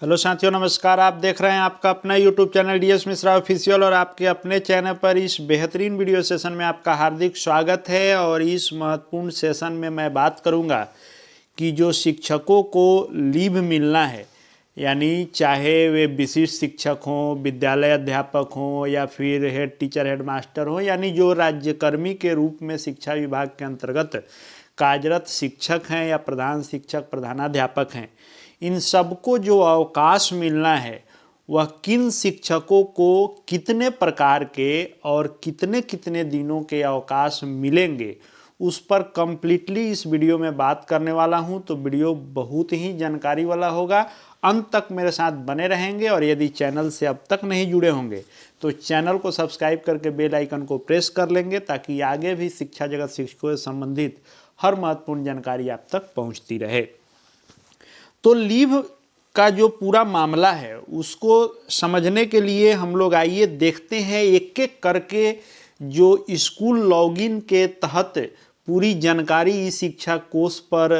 Hello साथियों, नमस्कार। आप देख रहे हैं आपका अपना YouTube channel DS Mishra official और आपके अपने चैनल पर इस बेहतरीन वीडियो सेशन में आपका हार्दिक स्वागत है। और इस महत्वपूर्ण सेशन में मैं बात करूंगा कि जो शिक्षकों को लीव मिलना है, यानी चाहे वे विशिष्ट शिक्षक हों, विद्यालय अध्यापक हों या फिर हेड टीचर, हेड मास्टर हों, यानी जो राज्यकर्मी के रूप में शिक्षा विभाग के अंतर्गत कार्यरत शिक्षक हैं या प्रधान शिक्षक, प्रधानाध्यापक हैं, इन सबको जो अवकाश मिलना है वह किन शिक्षकों को कितने प्रकार के और कितने कितने दिनों के अवकाश मिलेंगे, उस पर कंप्लीटली इस वीडियो में बात करने वाला हूं। तो वीडियो बहुत ही जानकारी वाला होगा, अंत तक मेरे साथ बने रहेंगे। और यदि चैनल से अब तक नहीं जुड़े होंगे तो चैनल को सब्सक्राइब करके बेल आइकन को प्रेस कर लेंगे, ताकि आगे भी शिक्षा जगत शिक्षकों से संबंधित हर महत्वपूर्ण जानकारी आप तक पहुंचती रहे। तो लीव का जो पूरा मामला है उसको समझने के लिए हम लोग आइए देखते हैं एक एक करके जो स्कूल लॉगिन के तहत पूरी जानकारी ई शिक्षा कोष पर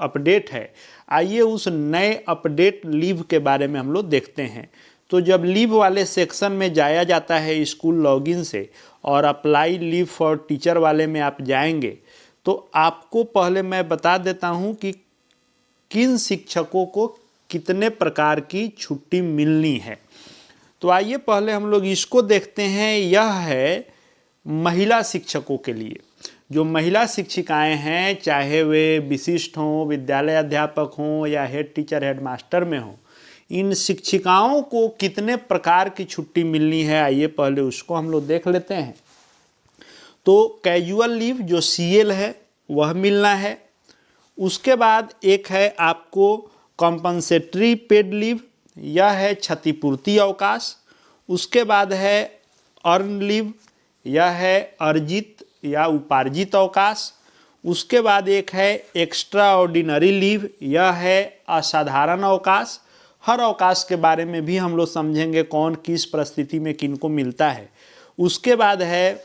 अपडेट है। आइए उस नए अपडेट लीव के बारे में हम लोग देखते हैं। तो जब लीव वाले सेक्शन में जाया जाता है स्कूल लॉगिन से और अप्लाई लीव फॉर टीचर वाले में आप जाएंगे, तो आपको पहले मैं बता देता हूं कि किन शिक्षकों को कितने प्रकार की छुट्टी मिलनी है। तो आइए पहले हम लोग इसको देखते हैं। यह है महिला शिक्षकों के लिए। जो महिला शिक्षिकाएं हैं, चाहे वे विशिष्ट हों, विद्यालय अध्यापक हों या हेड टीचर, हेड मास्टर में हों, इन शिक्षिकाओं को कितने प्रकार की छुट्टी मिलनी है, आइए पहले उसको हम लोग देख लेते हैं। तो कैजुअल लीव जो सीएल है वह मिलना है। उसके बाद एक है आपको कॉम्पनसेटरी पेड लीव, यह है क्षतिपूर्ति अवकाश। उसके बाद है अर्न लीव, यह है अर्जित या उपार्जित अवकाश। उसके बाद एक है एक्स्ट्रा ऑर्डिनरी लीव, यह है असाधारण अवकाश। हर अवकाश के बारे में भी हम लोग समझेंगे कौन किस परिस्थिति में किनको मिलता है। उसके बाद है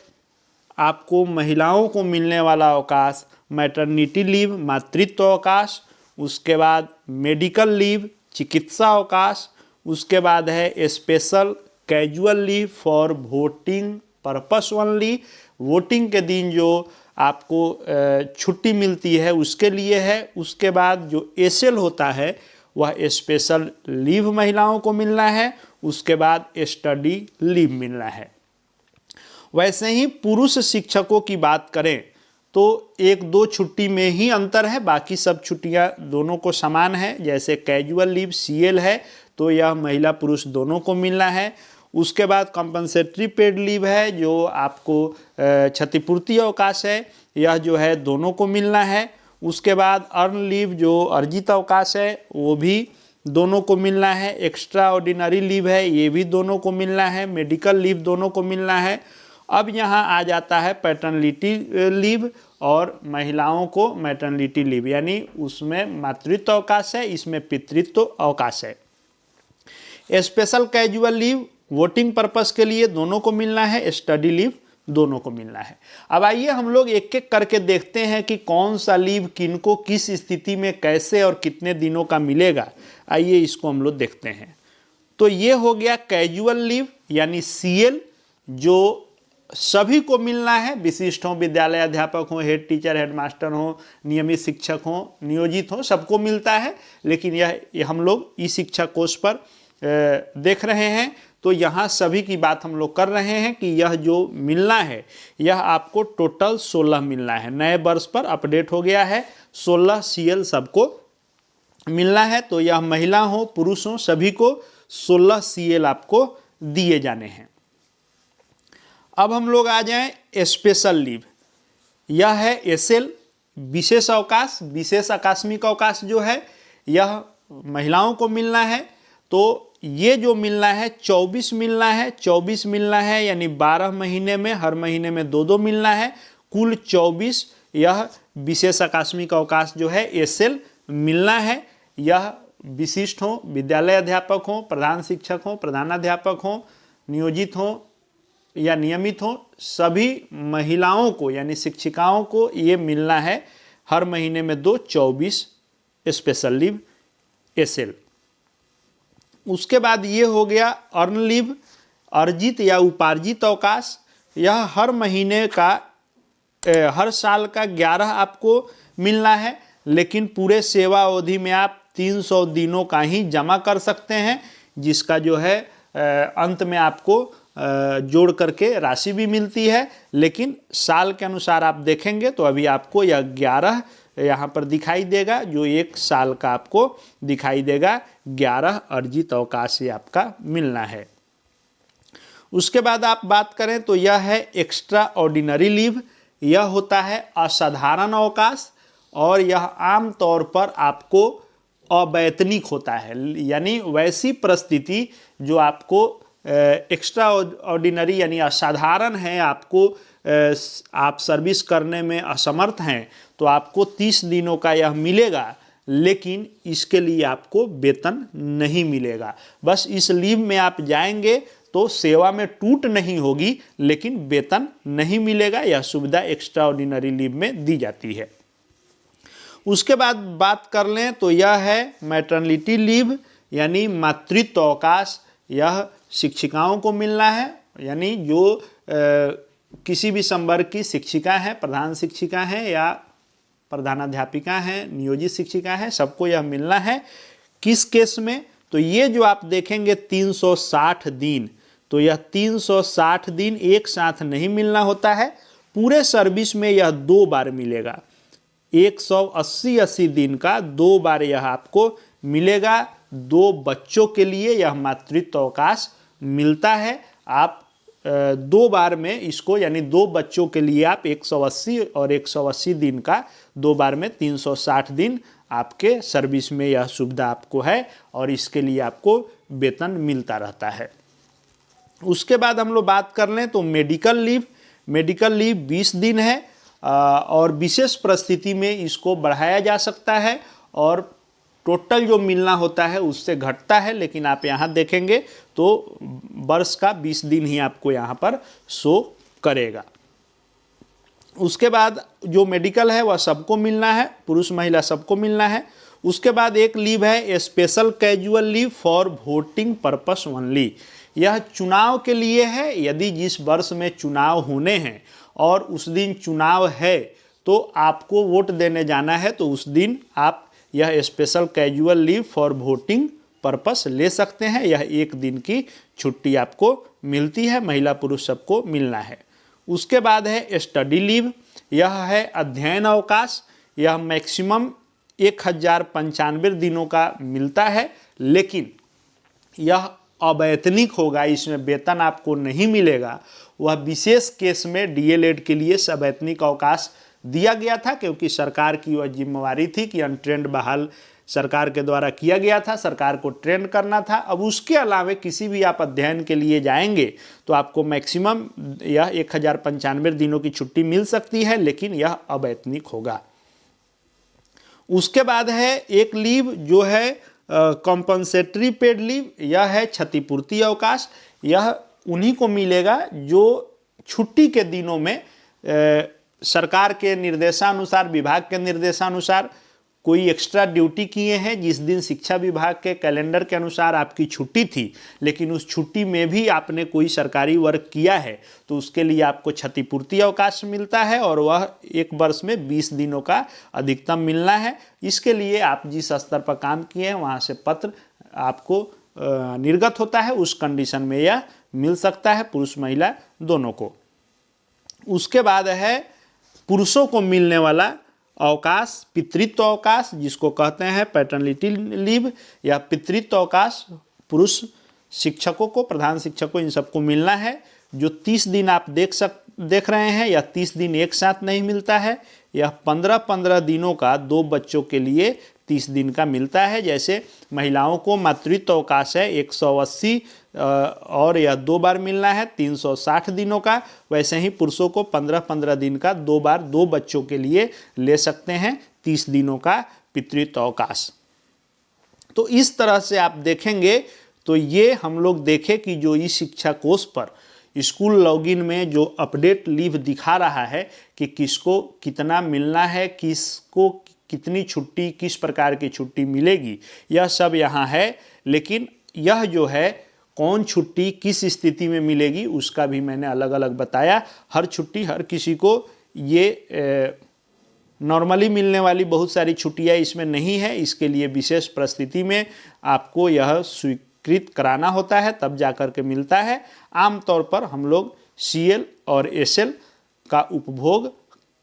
आपको महिलाओं को मिलने वाला अवकाश मैटरनिटी लीव, मातृत्व अवकाश। उसके बाद मेडिकल लीव, चिकित्सा अवकाश। उसके बाद है special casual leave for voting purpose only, voting के दिन जो आपको छुट्टी मिलती है उसके लिए है। उसके बाद जो एसएल होता है वह स्पेशल लीव महिलाओं को मिलना है। उसके बाद स्टडी लीव मिलना है। वैसे ही पुरुष शिक्षकों की बात करें तो एक दो छुट्टी में ही अंतर है, बाकी सब छुट्टियां दोनों को समान है। जैसे कैजुअल लीव सीएल है तो यह महिला पुरुष दोनों को मिलना है। उसके बाद कंपनसेटरी पेड लीव है जो आपको क्षतिपूर्ति अवकाश है, यह जो है दोनों को मिलना है। उसके बाद अर्न लीव जो अर्जित अवकाश है वो भी दोनों को मिलना है। एक्स्ट्रा ऑर्डिनरी लीव है, ये भी दोनों को मिलना है। मेडिकल लीव दोनों को मिलना है। अब यहाँ आ जाता है पैटर्निटी लीव और महिलाओं को मैटर्निटी लीव, यानी उसमें मातृत्व अवकाश है, इसमें पितृत्व अवकाश है। Special casual leave voting purpose के लिए दोनों को मिलना है, स्टडी लीव दोनों को मिलना है। अब आइए हम लोग एक एक करके देखते हैं कि कौन सा लीव किनको किस स्थिति में कैसे और कितने दिनों का मिलेगा। आइए इसको हम लोग देखते हैं। तो ये हो गया कैजुअल लीव यानी सीएल, जो सभी को मिलना है, विशिष्ट हों, विद्यालय अध्यापक हों, हेड टीचर, हेड मास्टर हों, नियमित शिक्षक हों, नियोजित हों, सबको मिलता है। लेकिन यह हम लोग ई शिक्षा कोष पर देख रहे हैं तो यहाँ सभी की बात हम लोग कर रहे हैं कि यह जो मिलना है यह आपको टोटल 16 मिलना है। नए वर्ष पर अपडेट हो गया है, 16 सीएल सबको मिलना है। तो यह महिला हो पुरुष हो सभी को 16 सीएल आपको दिए जाने हैं। अब हम लोग आ जाएं स्पेशल लीव, यह है एसएल विशेष अवकाश, विशेष आकस्मिक अवकाश जो है यह महिलाओं को मिलना है। तो ये जो मिलना है 24 मिलना है, 24 मिलना है यानी 12 महीने में हर महीने में दो दो मिलना है, कुल 24 यह विशेष आकस्मिक अवकाश जो है एसएल मिलना है। यह विशिष्ट हो, विद्यालय अध्यापक हो, प्रधान शिक्षक हो, प्रधानाध्यापक हो, नियोजित हो या नियमित हो, सभी महिलाओं को यानी शिक्षिकाओं को ये मिलना है हर महीने में 24 स्पेशल लीव एसएल। उसके बाद ये हो गया अर्न लीव, अर्जित या उपार्जित अवकाश। यह हर महीने का हर साल का 11 आपको मिलना है, लेकिन पूरे सेवा अवधि में आप 300 दिनों का ही जमा कर सकते हैं, जिसका जो है अंत में आपको जोड़ करके राशि भी मिलती है। लेकिन साल के अनुसार आप देखेंगे तो अभी आपको यह 11 यहाँ पर दिखाई देगा, जो एक साल का आपको दिखाई देगा। 11 अर्जित अवकाश ये आपका मिलना है। उसके बाद आप बात करें तो यह है एक्स्ट्रा ऑर्डिनरी लीव। यह होता है असाधारण अवकाश और यह आम तौर पर आपको अवैतनिक होता है, यानी वैसी परिस्थिति जो आपको एक्स्ट्रा ऑर्डिनरी यानी असाधारण है, आपको आप सर्विस करने में असमर्थ हैं, तो आपको 30 दिनों का यह मिलेगा, लेकिन इसके लिए आपको वेतन नहीं मिलेगा। बस इस लीव में आप जाएंगे तो सेवा में टूट नहीं होगी, लेकिन वेतन नहीं मिलेगा। यह सुविधा एक्स्ट्रा ऑर्डिनरी लीव में दी जाती है। उसके बाद बात कर लें तो यह है मैटरनिटी लीव यानी मातृत्व अवकाश। यह शिक्षिकाओं को मिलना है, यानी जो किसी भी संवर्ग की शिक्षिका हैं, प्रधान शिक्षिका हैं या प्रधानाध्यापिका हैं, नियोजित शिक्षिका हैं, सबको यह मिलना है। किस केस में? तो ये जो आप देखेंगे 360 दिन, तो यह 360 दिन एक साथ नहीं मिलना होता है। पूरे सर्विस में यह 2 बार मिलेगा। 180 दिन का 2 बार यह आपको मिलेगा। 2 बच्चों के लिए यह मातृत्व अवकाश मिलता है। आप 2 बार में इसको, यानी 2 बच्चों के लिए आप 180 और 180 दिन का 2 बार में 360 दिन आपके सर्विस में यह सुविधा आपको है, और इसके लिए आपको वेतन मिलता रहता है। उसके बाद हम लोग बात कर लें तो मेडिकल लीव। मेडिकल लीव 20 दिन है और विशेष परिस्थिति में इसको बढ़ाया जा सकता है और टोटल जो मिलना होता है उससे घटता है, लेकिन आप यहाँ देखेंगे तो वर्ष का 20 दिन ही आपको यहाँ पर शो करेगा। उसके बाद जो मेडिकल है वह सबको मिलना है, पुरुष महिला सबको मिलना है। उसके बाद एक लीव है special casual leave for voting purpose only. यह चुनाव के लिए है। यदि जिस वर्ष में चुनाव होने हैं और उस दिन चुनाव है तो आपको वोट देने जाना है, तो उस दिन आप यह special casual leave for voting purpose ले सकते हैं। यह 1 दिन की छुट्टी आपको मिलती है, महिला पुरुष सबको मिलना है। उसके बाद है स्टडी लीव। यह है अध्ययन अवकाश। यह मैक्सिमम 1095 दिनों का मिलता है, लेकिन यह अवैतनिक होगा, इसमें वेतन आपको नहीं मिलेगा। वह विशेष केस में डीएलएड के लिए सवैतनिक अवकाश दिया गया था, क्योंकि सरकार की वह जिम्मेवारी थी कि अनट्रेंड बहाल सरकार के द्वारा किया गया था, सरकार को ट्रेंड करना था। अब उसके अलावा किसी भी आप अध्ययन के लिए जाएंगे तो आपको मैक्सिमम यह 1095 दिनों की छुट्टी मिल सकती है, लेकिन यह अवैतनिक होगा। उसके बाद है एक लीव जो है कॉम्पनसेटरी पेड लीव। यह है क्षतिपूर्ति अवकाश। यह उन्हीं को मिलेगा जो छुट्टी के दिनों में सरकार के निर्देशानुसार, विभाग के निर्देशानुसार कोई एक्स्ट्रा ड्यूटी किए हैं। जिस दिन शिक्षा विभाग के कैलेंडर के अनुसार आपकी छुट्टी थी, लेकिन उस छुट्टी में भी आपने कोई सरकारी वर्क किया है, तो उसके लिए आपको क्षतिपूर्ति अवकाश मिलता है, और वह 1 वर्ष में 20 दिनों का अधिकतम मिलना है। इसके लिए आप जिस स्तर पर काम किए हैं वहाँ से पत्र आपको निर्गत होता है, उस कंडीशन में यह मिल सकता है, पुरुष महिला दोनों को। उसके बाद है पुरुषों को मिलने वाला अवकाश, पितृत्व अवकाश, जिसको कहते हैं पैटर्निटी लीव या पितृत्व अवकाश। पुरुष शिक्षकों को, प्रधान शिक्षकों, इन सबको मिलना है। जो 30 दिन आप देख रहे हैं, या 30 दिन एक साथ नहीं मिलता है। यह 15-15 दिनों का 2 बच्चों के लिए 30 दिन का मिलता है। जैसे महिलाओं को मातृत्व अवकाश है 180 और यह 2 बार मिलना है 360 दिनों का, वैसे ही पुरुषों को 15-15 दिन का 2 बार 2 बच्चों के लिए ले सकते हैं 30 दिनों का पितृत्व अवकाश। तो इस तरह से आप देखेंगे तो ये हम लोग देखें कि जो ई शिक्षा कोष पर स्कूल लॉगिन में जो अपडेट लीव दिखा रहा है कि किसको कितना मिलना है, किसको कितनी छुट्टी, किस प्रकार की छुट्टी मिलेगी, यह सब यहाँ है। लेकिन यह जो है कौन छुट्टी किस स्थिति में मिलेगी उसका भी मैंने अलग अलग बताया। हर छुट्टी हर किसी को ये नॉर्मली मिलने वाली बहुत सारी छुट्टियां इसमें नहीं है, इसके लिए विशेष परिस्थिति में आपको यह स्वीकृत कराना होता है, तब जाकर के मिलता है। आमतौर पर हम लोग CL और SL का उपभोग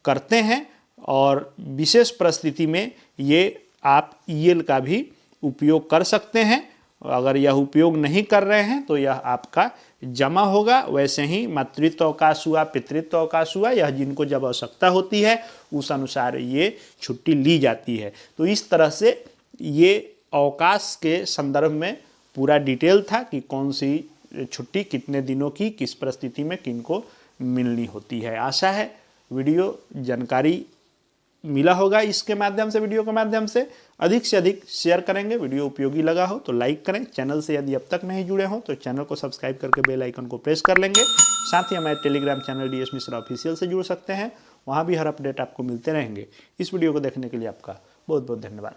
करते हैं और विशेष परिस्थिति में ये आप EL का भी उपयोग कर सकते हैं। अगर यह उपयोग नहीं कर रहे हैं तो यह आपका जमा होगा। वैसे ही मातृत्व अवकाश हुआ, पितृत्व अवकाश हुआ, यह जिनको जब आवश्यकता होती है उस अनुसार ये छुट्टी ली जाती है। तो इस तरह से ये अवकाश के संदर्भ में पूरा डिटेल था कि कौन सी छुट्टी कितने दिनों की किस परिस्थिति में किनको मिलनी होती है। आशा है वीडियो जानकारी मिला होगा। इसके माध्यम से, वीडियो के माध्यम से अधिक शेयर करेंगे। वीडियो उपयोगी लगा हो तो लाइक करें। चैनल से यदि अब तक नहीं जुड़े हो तो चैनल को सब्सक्राइब करके बेल आइकन को प्रेस कर लेंगे। साथ ही हमारे Telegram channel DS Mishra official से जुड़ सकते हैं, वहाँ भी हर अपडेट आपको मिलते रहेंगे। इस वीडियो को देखने के लिए आपका बहुत बहुत धन्यवाद।